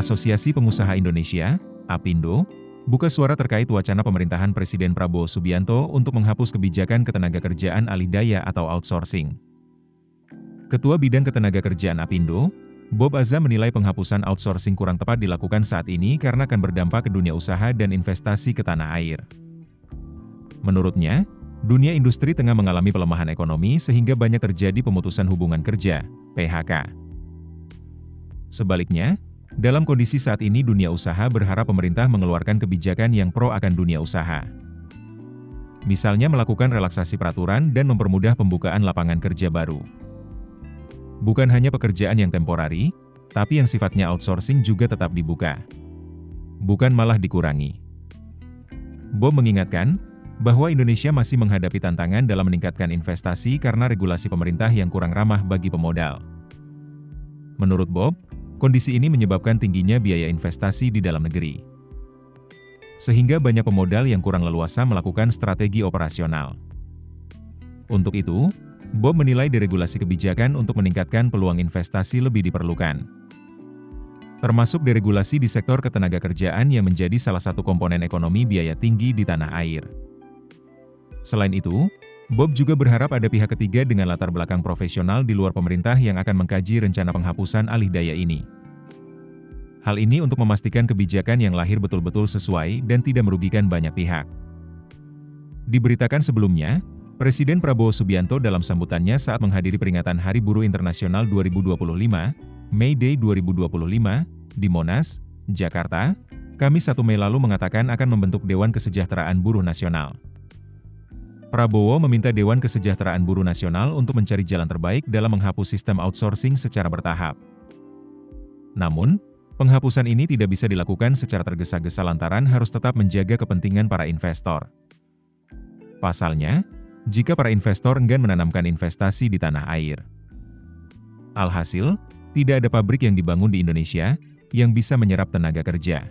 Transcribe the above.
Asosiasi Pengusaha Indonesia, APindo, buka suara terkait wacana pemerintahan Presiden Prabowo Subianto untuk menghapus kebijakan ketenagakerjaan alih daya atau outsourcing. Ketua Bidang Ketenagakerjaan APindo, Bob Azza menilai penghapusan outsourcing kurang tepat dilakukan saat ini karena akan berdampak ke dunia usaha dan investasi ke tanah air. Menurutnya, dunia industri tengah mengalami pelemahan ekonomi sehingga banyak terjadi pemutusan hubungan kerja, PHK. Sebaliknya, dalam kondisi saat ini dunia usaha berharap pemerintah mengeluarkan kebijakan yang pro akan dunia usaha. Misalnya melakukan relaksasi peraturan dan mempermudah pembukaan lapangan kerja baru. Bukan hanya pekerjaan yang temporari, tapi yang sifatnya outsourcing juga tetap dibuka. Bukan malah dikurangi. Bob mengingatkan bahwa Indonesia masih menghadapi tantangan dalam meningkatkan investasi karena regulasi pemerintah yang kurang ramah bagi pemodal. Menurut Bob, kondisi ini menyebabkan tingginya biaya investasi di dalam negeri. Sehingga banyak pemodal yang kurang leluasa melakukan strategi operasional. Untuk itu, Bob menilai deregulasi kebijakan untuk meningkatkan peluang investasi lebih diperlukan. Termasuk deregulasi di sektor ketenagakerjaan yang menjadi salah satu komponen ekonomi biaya tinggi di tanah air. Selain itu, Bob juga berharap ada pihak ketiga dengan latar belakang profesional di luar pemerintah yang akan mengkaji rencana penghapusan alih daya ini. Hal ini untuk memastikan kebijakan yang lahir betul-betul sesuai dan tidak merugikan banyak pihak. Diberitakan sebelumnya, Presiden Prabowo Subianto dalam sambutannya saat menghadiri peringatan Hari Buruh Internasional 2025, May Day 2025, di Monas, Jakarta, Kamis 1 Mei lalu mengatakan akan membentuk Dewan Kesejahteraan Buruh Nasional. Prabowo meminta Dewan Kesejahteraan Buruh Nasional untuk mencari jalan terbaik dalam menghapus sistem outsourcing secara bertahap. Namun, penghapusan ini tidak bisa dilakukan secara tergesa-gesa lantaran harus tetap menjaga kepentingan para investor. Pasalnya, jika para investor enggan menanamkan investasi di tanah air. Alhasil, tidak ada pabrik yang dibangun di Indonesia yang bisa menyerap tenaga kerja.